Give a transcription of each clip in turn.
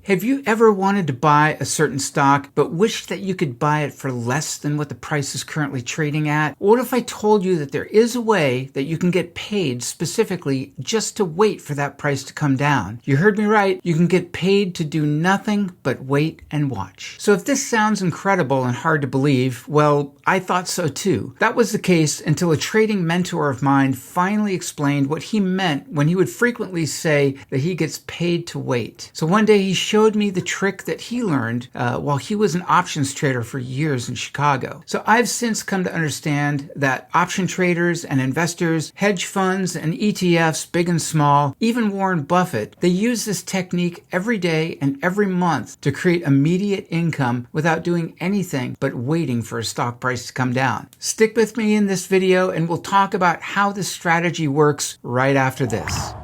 Have you ever wanted to buy a certain stock but wished that you could buy it for less than what the price is currently trading at? What if I told you that there is a way that you can get paid specifically just to wait for that price to come down? You heard me right. You can get paid to do nothing but wait and watch. So if this sounds incredible and hard to believe, well, I thought so too. That was the case until a trading mentor of mine finally explained what he meant when he would frequently say that he gets paid to wait. So one day he showed me the trick that he learned while he was an options trader for years in Chicago. So I've since come to understand that option traders and investors, hedge funds and ETFs, big and small, even Warren Buffett, they use this technique every day and every month to create immediate income without doing anything but waiting for a stock price to come down. Stick with me in this video and we'll talk about how this strategy works right after this.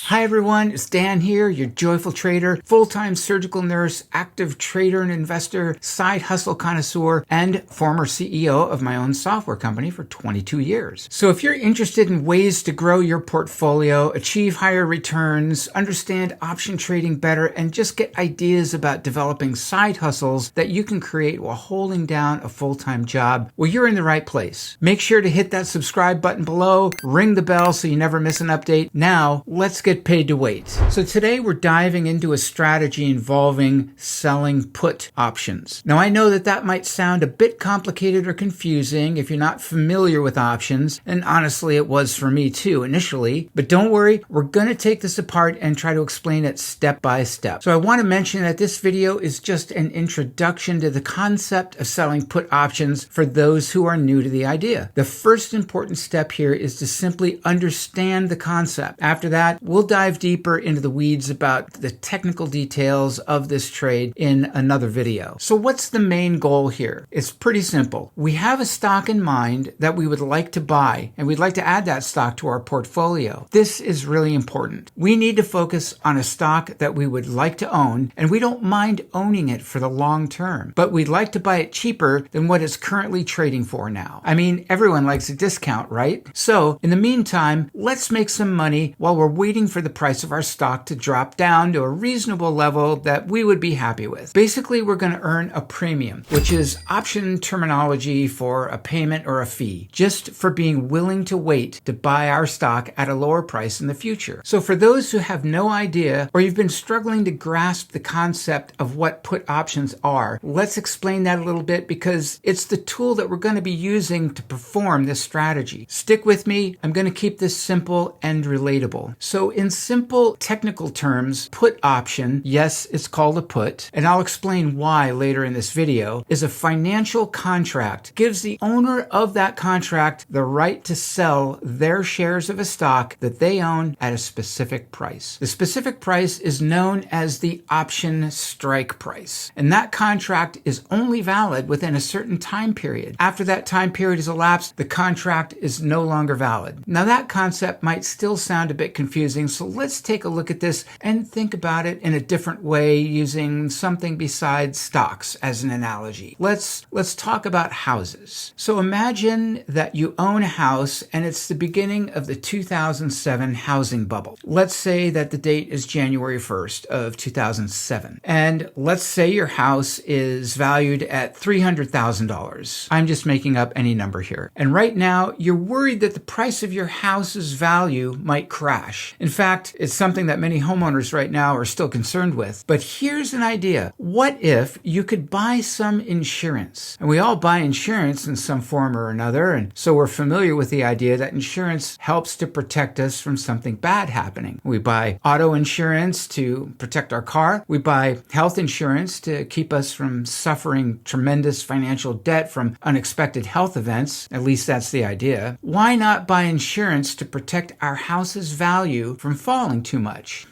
Hi everyone, it's Dan here, your joyful trader, full-time surgical nurse, active trader and investor, side hustle connoisseur, and former CEO of my own software company for 22 years. So if you're interested in ways to grow your portfolio, achieve higher returns, understand option trading better, and just get ideas about developing side hustles that you can create while holding down a full-time job, well, you're in the right place. Make sure to hit that subscribe button below, ring the bell so you never miss an update. Now, let's get paid to wait. So today we're diving into a strategy involving selling put options. Now I know that might sound a bit complicated or confusing if you're not familiar with options, and honestly it was for me too initially, but don't worry, we're going to take this apart and try to explain it step by step. So I want to mention that this video is just an introduction to the concept of selling put options for those who are new to the idea. The first important step here is to simply understand the concept. After that, we'll dive deeper into the weeds about the technical details of this trade in another video. So what's the main goal here? It's pretty simple. We have a stock in mind that we would like to buy, and we'd like to add that stock to our portfolio. This is really important. We need to focus on a stock that we would like to own, and we don't mind owning it for the long term, but we'd like to buy it cheaper than what it's currently trading for now. I mean, everyone likes a discount, right? So in the meantime, let's make some money while we're waiting for the price of our stock to drop down to a reasonable level that we would be happy with. Basically, we're going to earn a premium, which is option terminology for a payment or a fee, just for being willing to wait to buy our stock at a lower price in the future. So for those who have no idea, or you've been struggling to grasp the concept of what put options are, let's explain that a little bit because it's the tool that we're going to be using to perform this strategy. Stick with me. I'm going to keep this simple and relatable. So in simple technical terms, put option, yes, it's called a put, and I'll explain why later in this video, is a financial contract. Gives the owner of that contract the right to sell their shares of a stock that they own at a specific price. The specific price is known as the option strike price, and that contract is only valid within a certain time period. After that time period is elapsed, the contract is no longer valid. Now that concept might still sound a bit confusing, so let's take a look at this and think about it in a different way using something besides stocks as an analogy. Let's talk about houses. So imagine that you own a house and it's the beginning of the 2007 housing bubble. Let's say that the date is January 1st of 2007. And let's say your house is valued at $300,000. I'm just making up any number here. And right now you're worried that the price of your house's value might crash. In fact, it's something that many homeowners right now are still concerned with. But here's an idea. What if you could buy some insurance? And we all buy insurance in some form or another, and so we're familiar with the idea that insurance helps to protect us from something bad happening. We buy auto insurance to protect our car. We buy health insurance to keep us from suffering tremendous financial debt from unexpected health events. At least that's the idea. Why not buy insurance to protect our house's value from from falling too much.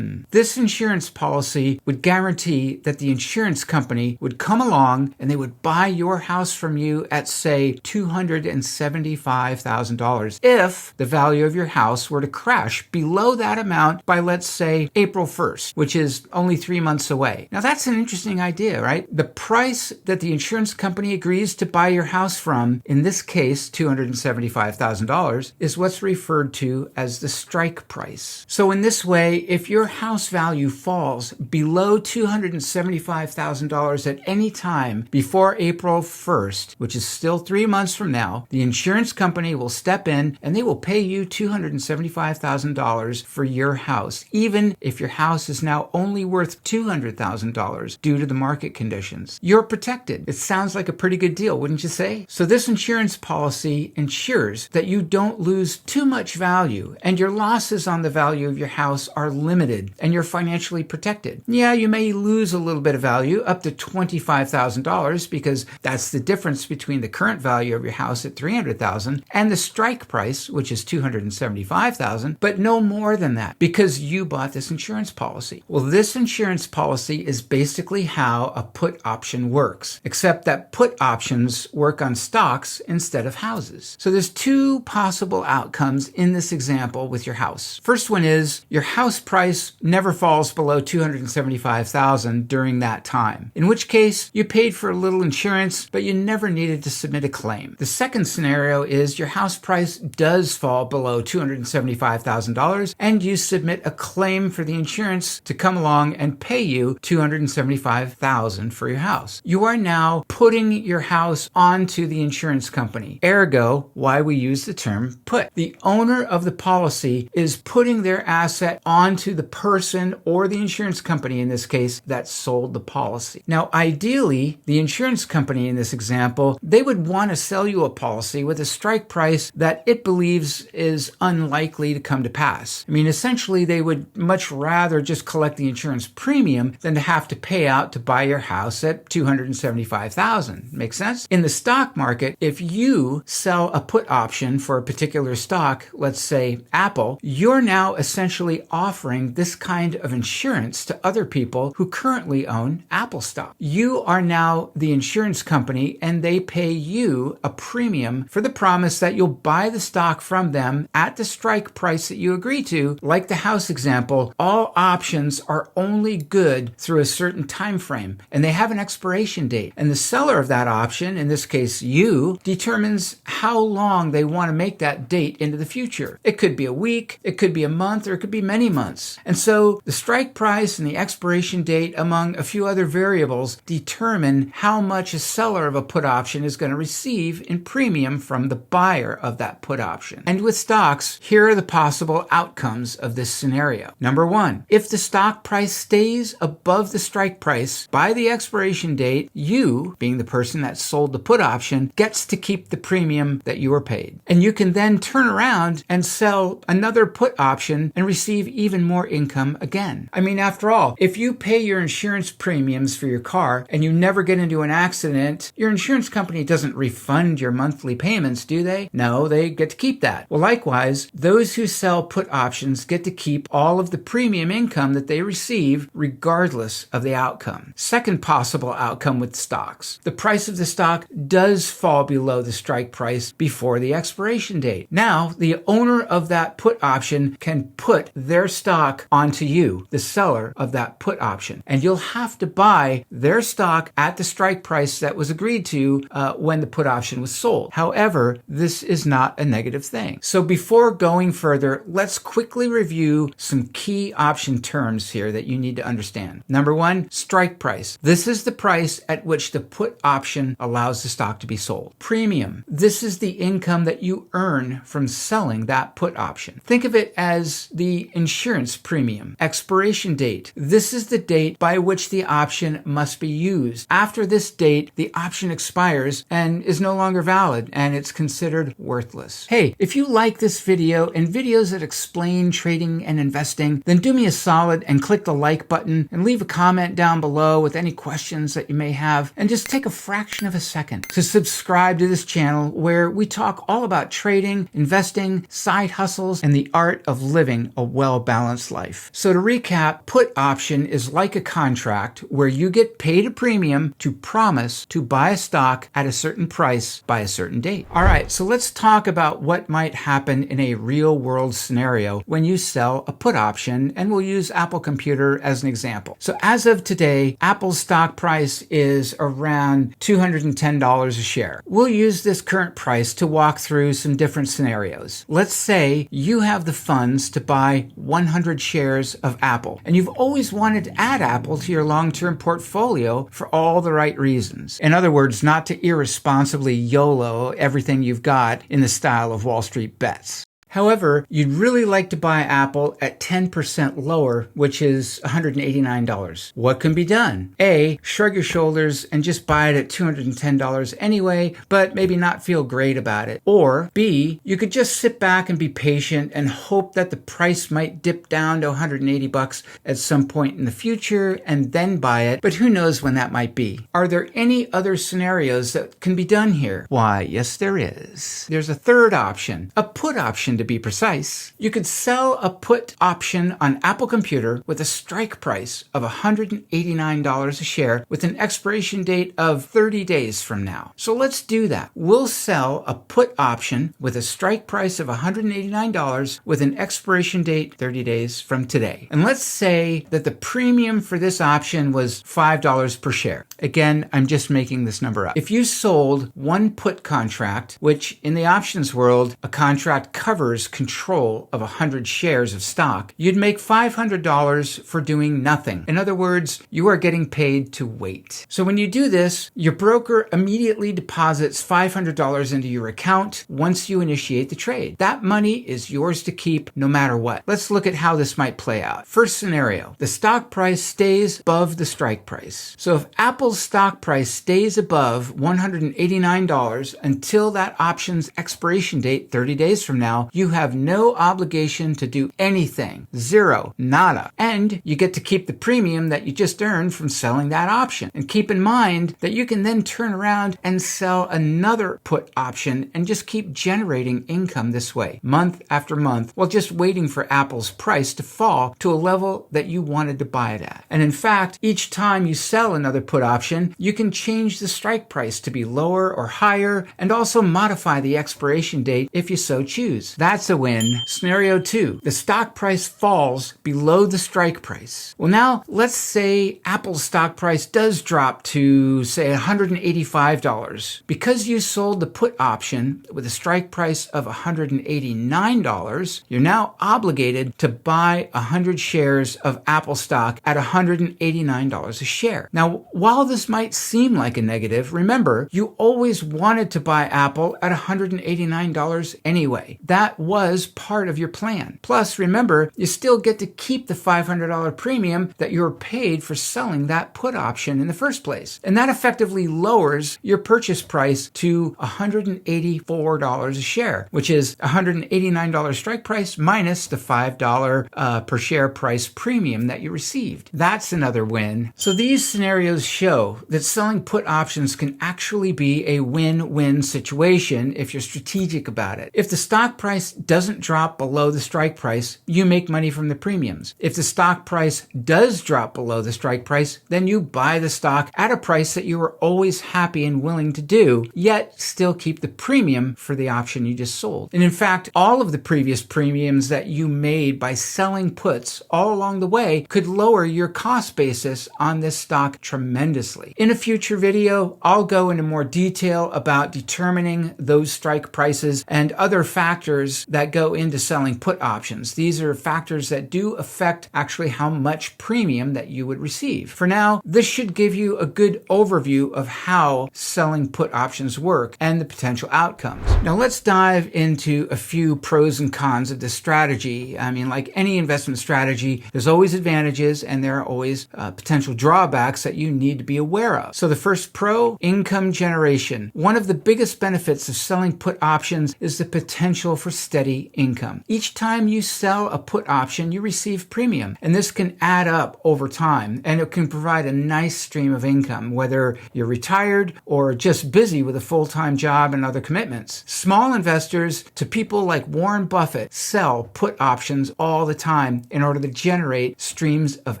This insurance policy would guarantee that the insurance company would come along and they would buy your house from you at, say, $275,000 if the value of your house were to crash below that amount by, let's say, April 1st, which is only 3 months away. Now, that's an interesting idea, right? The price that the insurance company agrees to buy your house from, in this case, $275,000, is what's referred to as the strike price. So in this way, if your house value falls below $275,000 at any time before April 1st, which is still 3 months from now, the insurance company will step in and they will pay you $275,000 for your house, even if your house is now only worth $200,000 due to the market conditions. You're protected. It sounds like a pretty good deal, wouldn't you say? So this insurance policy ensures that you don't lose too much value and your losses on the value of your house are limited and you're financially protected. Yeah, you may lose a little bit of value, up to $25,000, because that's the difference between the current value of your house at $300,000 and the strike price, which is $275,000, but no more than that because you bought this insurance policy. Well, this insurance policy is basically how a put option works, except that put options work on stocks instead of houses. So there's two possible outcomes in this example with your house. First one is your house price never falls below $275,000 during that time, in which case you paid for a little insurance, but you never needed to submit a claim. The second scenario is your house price does fall below $275,000 and you submit a claim for the insurance to come along and pay you $275,000 for your house. You are now putting your house onto the insurance company. Ergo, why we use the term put. The owner of the policy is putting their asset onto the person or the insurance company, in this case, that sold the policy. Now, ideally, the insurance company in this example, they would want to sell you a policy with a strike price that it believes is unlikely to come to pass. I mean, essentially, they would much rather just collect the insurance premium than to have to pay out to buy your house at $275,000. Make sense? In the stock market, if you sell a put option for a particular stock, let's say Apple, you're now essentially offering this kind of insurance to other people who currently own Apple stock. You are now the insurance company and they pay you a premium for the promise that you'll buy the stock from them at the strike price that you agree to. Like the house example, all options are only good through a certain time frame and they have an expiration date. And the seller of that option, in this case you, determines how long they want to make that date into the future. It could be a week, it could be a month, or it could be many months. And so the strike price and the expiration date, among a few other variables, determine how much a seller of a put option is going to receive in premium from the buyer of that put option. And with stocks, here are the possible outcomes of this scenario. Number one, if the stock price stays above the strike price by the expiration date, you, being the person that sold the put option, gets to keep the premium that you were paid. And you can then turn around and sell another put option and receive even more income again. I mean, after all, if you pay your insurance premiums for your car and you never get into an accident, your insurance company doesn't refund your monthly payments, do they? No, they get to keep that. Well, likewise, those who sell put options get to keep all of the premium income that they receive regardless of the outcome. Second possible outcome with stocks. The price of the stock does fall below the strike price before the expiration date. Now, the owner of that put option can put their stock onto you, the seller of that put option, and you'll have to buy their stock at the strike price that was agreed to when the put option was sold. However, this is not a negative thing. So before going further, let's quickly review some key option terms here that you need to understand. Number one, strike price. This is the price at which the put option allows the stock to be sold. Premium. This is the income that you earn from selling that put option. Think of it as the insurance premium. Expiration date. This is the date by which the option must be used. After this date, the option expires and is no longer valid, and it's considered worthless. Hey, if you like this video and videos that explain trading and investing, then do me a solid and click the like button and leave a comment down below with any questions that you may have, and just take a fraction of a second to subscribe to this channel where we talk all about trading, investing, side hustles, and the art of living a well-balanced life. So to recap, put option is like a contract where you get paid a premium to promise to buy a stock at a certain price by a certain date. All right, so let's talk about what might happen in a real-world scenario when you sell a put option, and we'll use Apple Computer as an example. So as of today, Apple's stock price is around $210 a share. We'll use this current price to walk through some different scenarios. Let's say you have the funds to buy 100 shares of Apple, and you've always wanted to add Apple to your long-term portfolio for all the right reasons. In other words, not to irresponsibly YOLO everything you've got in the style of Wall Street bets. However, you'd really like to buy Apple at 10% lower, which is $189. What can be done? A, shrug your shoulders and just buy it at $210 anyway, but maybe not feel great about it. Or B, you could just sit back and be patient and hope that the price might dip down to $180 at some point in the future and then buy it, but who knows when that might be. Are there any other scenarios that can be done here? Why, yes there is. There's a third option, a put option to be precise. You could sell a put option on Apple Computer with a strike price of $189 a share with an expiration date of 30 days from now. So let's do that. We'll sell a put option with a strike price of $189 with an expiration date 30 days from today. And let's say that the premium for this option was $5 per share. Again, I'm just making this number up. If you sold one put contract, which in the options world, a contract covers control of 100 shares of stock, you'd make $500 for doing nothing. In other words, you are getting paid to wait. So when you do this, your broker immediately deposits $500 into your account once you initiate the trade. That money is yours to keep no matter what. Let's look at how this might play out. First scenario, the stock price stays above the strike price. So if Apple's stock price stays above $189 until that option's expiration date 30 days from now, you have no obligation to do anything. Zero. Nada. And you get to keep the premium that you just earned from selling that option. And keep in mind that you can then turn around and sell another put option and just keep generating income this way, month after month, while just waiting for Apple's price to fall to a level that you wanted to buy it at. And in fact, each time you sell another put option, you can change the strike price to be lower or higher and also modify the expiration date if you so choose. That's a win. Scenario 2, the stock price falls below the strike price. Well, now let's say Apple's stock price does drop to, say, $185. Because you sold the put option with a strike price of $189, you're now obligated to buy 100 shares of Apple stock at $189 a share. Now, while this might seem like a negative, remember, you always wanted to buy Apple at $189 anyway. That was part of your plan. Plus, remember, you still get to keep the $500 premium that you were paid for selling that put option in the first place. And that effectively lowers your purchase price to $184 a share, which is $189 strike price minus the $5 per share price premium that you received. That's another win. So these scenarios show that selling put options can actually be a win-win situation if you're strategic about it. If the stock price doesn't drop below the strike price, you make money from the premiums. If the stock price does drop below the strike price, then you buy the stock at a price that you were always happy and willing to do, yet still keep the premium for the option you just sold. And in fact, all of the previous premiums that you made by selling puts all along the way could lower your cost basis on this stock tremendously. In a future video, I'll go into more detail about determining those strike prices and other factors that go into selling put options. These are factors that do affect actually how much premium that you would receive. For now, this should give you a good overview of how selling put options work and the potential outcomes. Now let's dive into a few pros and cons of this strategy. I mean, like any investment strategy, there's always advantages and there are always potential drawbacks that you need to be aware of. So the first pro, income generation. One of the biggest benefits of selling put options is the potential for steady income. Each time you sell a put option, you receive premium, and this can add up over time, and it can provide a nice stream of income, whether you're retired or just busy with a full-time job and other commitments. Small investors to people like Warren Buffett sell put options all the time in order to generate streams of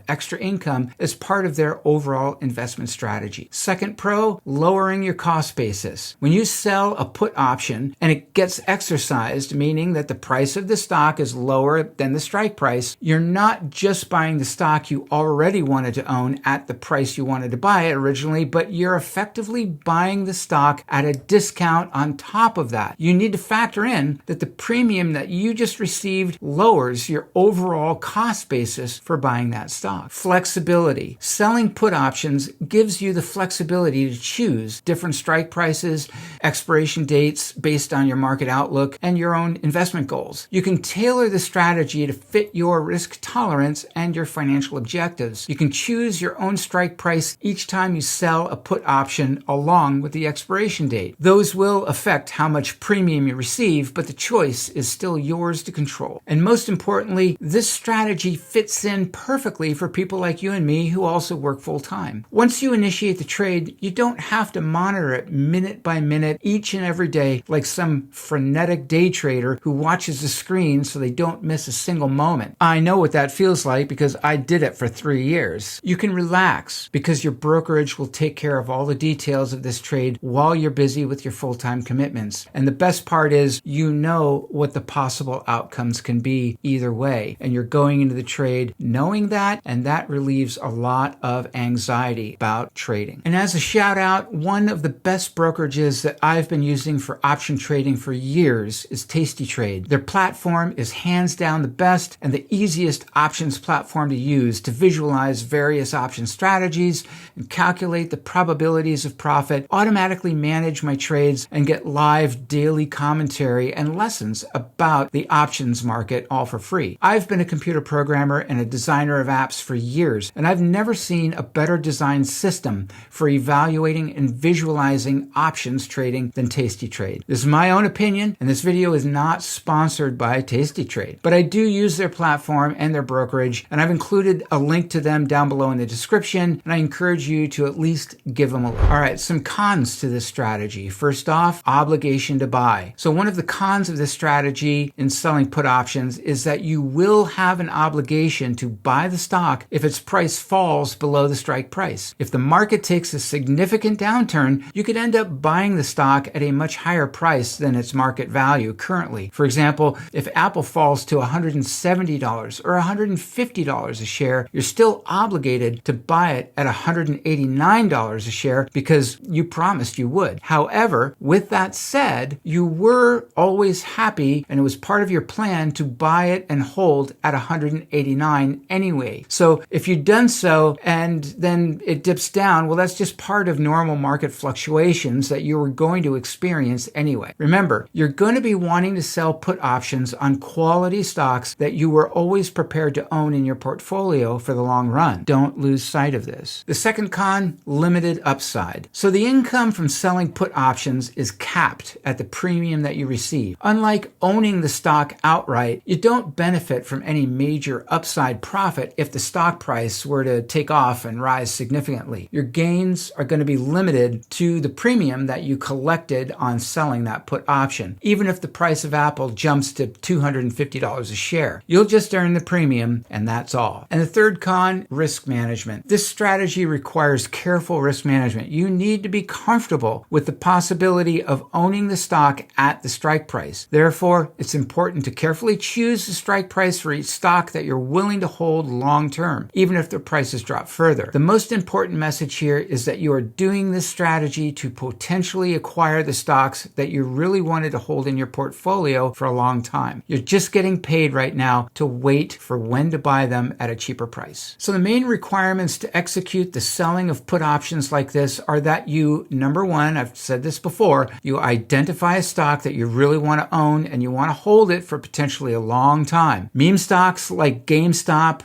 extra income as part of their overall investment strategy. Second pro, lowering your cost basis. When you sell a put option and it gets exercised, meaning that the price of the stock is lower than the strike price, you're not just buying the stock you already wanted to own at the price you wanted to buy it originally, but you're effectively buying the stock at a discount on top of that. You need to factor in that the premium that you just received lowers your overall cost basis for buying that stock. Flexibility. Selling put options gives you the flexibility to choose different strike prices, expiration dates based on your market outlook, and your own investment goals. You can tailor the strategy to fit your risk tolerance and your financial objectives. You can choose your own strike price each time you sell a put option along with the expiration date. Those will affect how much premium you receive, but the choice is still yours to control. And most importantly, this strategy fits in perfectly for people like you and me who also work full time. Once you initiate the trade, you don't have to monitor it minute by minute each and every day like some frenetic day trader who watches the screen so they don't miss a single moment. I know what that feels like because I did it for 3 years. You can relax because your brokerage will take care of all the details of this trade while you're busy with your full-time commitments. And the best part is you know what the possible outcomes can be either way. And you're going into the trade knowing that, and that relieves a lot of anxiety about trading. And as a shout out, one of the best brokerages that I've been using for option trading for years is Tasty Trade. Their platform is hands down the best and the easiest options platform to use to visualize various option strategies and calculate the probabilities of profit, automatically manage my trades, and get live daily commentary and lessons about the options market all for free. I've been a computer programmer and a designer of apps for years, and I've never seen a better designed system for evaluating and visualizing options trading than Tasty Trade. This is my own opinion, and this video is not sponsored by Tasty Trade, but I do use their platform and their brokerage, and I've included a link to them down below in the description, and I encourage you to at least give them a look. All right, some cons to this strategy. First off, obligation to buy. So one of the cons of this strategy in selling put options is that you will have an obligation to buy the stock if its price falls below the strike price. If the market takes a significant downturn, you could end up buying the stock at a much higher price than its market value currently. For example, if Apple falls to $170 or $150 a share, you're still obligated to buy it at $189 a share because you promised you would. However, with that said, you were always happy and it was part of your plan to buy it and hold at $189 anyway. So if you'd done so and then it dips down, well, that's just part of normal market fluctuations that you were going to experience anyway. Remember, you're going to be wanting to sell put options on quality stocks that you were always prepared to own in your portfolio for the long run. Don't lose sight of this. The second con, limited upside. So the income from selling put options is capped at the premium that you receive. Unlike owning the stock outright, you don't benefit from any major upside profit if the stock price were to take off and rise significantly. Your gains are going to be limited to the premium that you collected on selling that put option. Even if the price of Apple jumps to $250 a share, you'll just earn the premium and that's all. And the third con, risk management. This strategy requires careful risk management. You need to be comfortable with the possibility of owning the stock at the strike price. Therefore, it's important to carefully choose the strike price for each stock that you're willing to hold long term, even if the prices drop further. The most important message here is that you are doing this strategy to potentially acquire the stocks that you really wanted to hold in your portfolio for a long time. You're just getting paid right now to wait for when to buy them at a cheaper price. So the main requirements to execute the selling of put options like this are that you, number one, I've said this before, you identify a stock that you really want to own and you want to hold it for potentially a long time. Meme stocks like GameStop,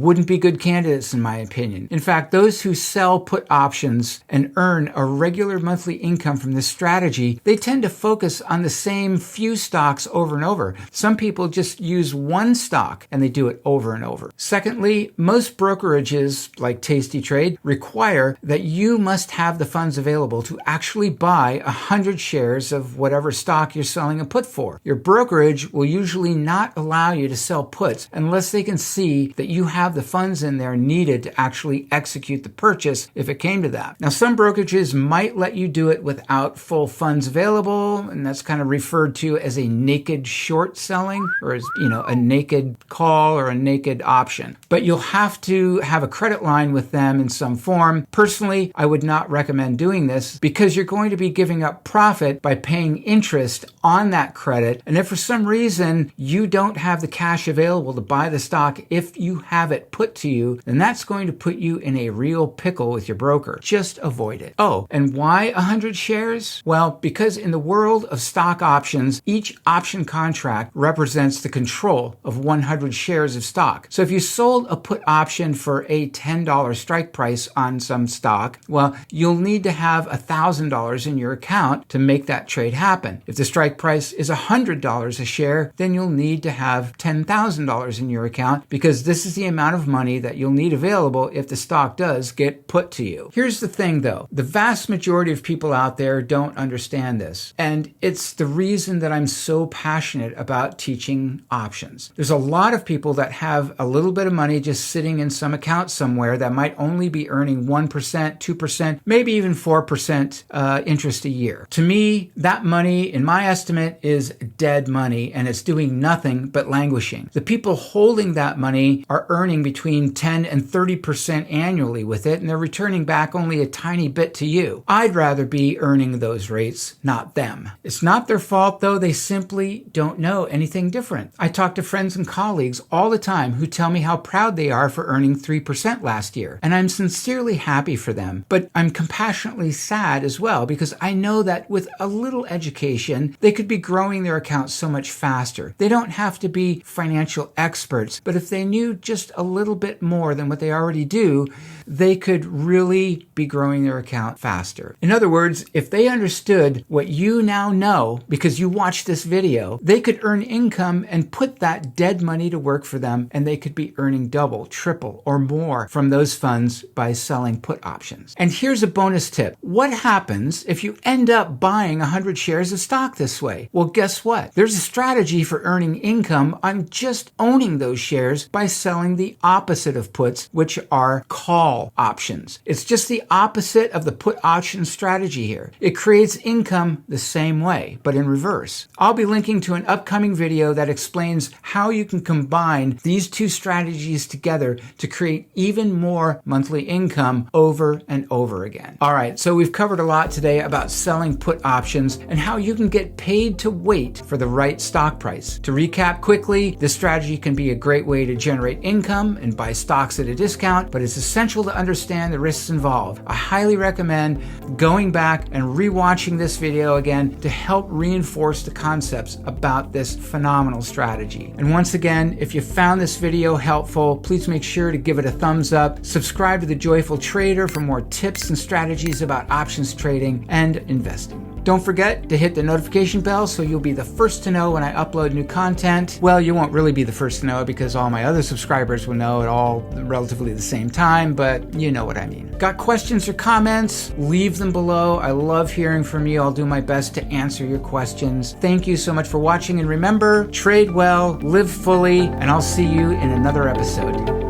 wouldn't be good candidates in my opinion. In fact, those who sell put options and earn a regular monthly income from this strategy, they tend to focus on the same few stocks over and over. Some people just use one stock and they do it over and over. Secondly, most brokerages like Tasty Trade require that you must have the funds available to actually buy 100 shares of whatever stock you're selling a put for. Your brokerage will usually not allow you to sell puts unless they can see that you have the funds in there needed to actually execute the purchase if it came to that. Now, some brokerages might let you do it without full funds available, and that's kind of referred to as a naked short selling, or as, a naked call or a naked option. But you'll have to have a credit line with them in some form. Personally, I would not recommend doing this because you're going to be giving up profit by paying interest on that credit. And if for some reason you don't have the cash available to buy the stock if you have it put to you, then that's going to put you in a real pickle with your broker. Just avoid it. Oh, and why 100 shares? Well, because in the world of stock options, each option contract represents the control of 100 shares of stock. So if you sold a put option for a $10 strike price on some stock, well, you'll need to have $1,000 in your account to make that trade happen. If the strike price is $100 a share, then you'll need to have $10,000 in your account because this is the amount of money that you'll need available if the stock does get put to you. Here's the thing though, the vast majority of people out there don't understand this. And it's the reason that I'm so passionate about teaching options. There's a lot of people that have a little bit of money just sitting in some account somewhere that might only be earning 1%, 2%, maybe even 4% interest a year. To me, that money, in my estimate, is dead money and it's doing nothing but languishing. The people holding that money are earning between 10 and 30% annually with it, and they're returning back only a tiny bit to you. I'd rather be earning those rates, not them. It's not their fault, though. They simply don't know anything different. I talk to friends and colleagues all the time who tell me how proud they are for earning 3% last year, and I'm sincerely happy for them, but I'm compassionately sad as well because I know that with a little education, they could be growing their accounts so much faster. They don't have to be financial experts, but if they knew just a little bit more than what they already do, they could really be growing their account faster. In other words, if they understood what you now know because you watched this video, they could earn income and put that dead money to work for them, and they could be earning double, triple, or more from those funds by selling put options. And here's a bonus tip. What happens if you end up buying 100 shares of stock this way? Well, guess what? There's a strategy for earning income on just owning those shares by selling the opposite of puts, which are call options. It's just the opposite of the put option strategy here. It creates income the same way, but in reverse. I'll be linking to an upcoming video that explains how you can combine these two strategies together to create even more monthly income over and over again. All right, so we've covered a lot today about selling put options and how you can get paid to wait for the right stock price. To recap quickly, this strategy can be a great way to generate income and buy stocks at a discount, but it's essential to understand the risks involved. I highly recommend going back and rewatching this video again to help reinforce the concepts about this phenomenal strategy. And once again, if you found this video helpful, please make sure to give it a thumbs up, subscribe to The Joyful Trader for more tips and strategies about options trading and investing. Don't forget to hit the notification bell so you'll be the first to know when I upload new content. Well, you won't really be the first to know because all my other subscribers will know at all relatively the same time, but you know what I mean. Got questions or comments? Leave them below. I love hearing from you. I'll do my best to answer your questions. Thank you so much for watching, and remember, trade well, live fully, and I'll see you in another episode.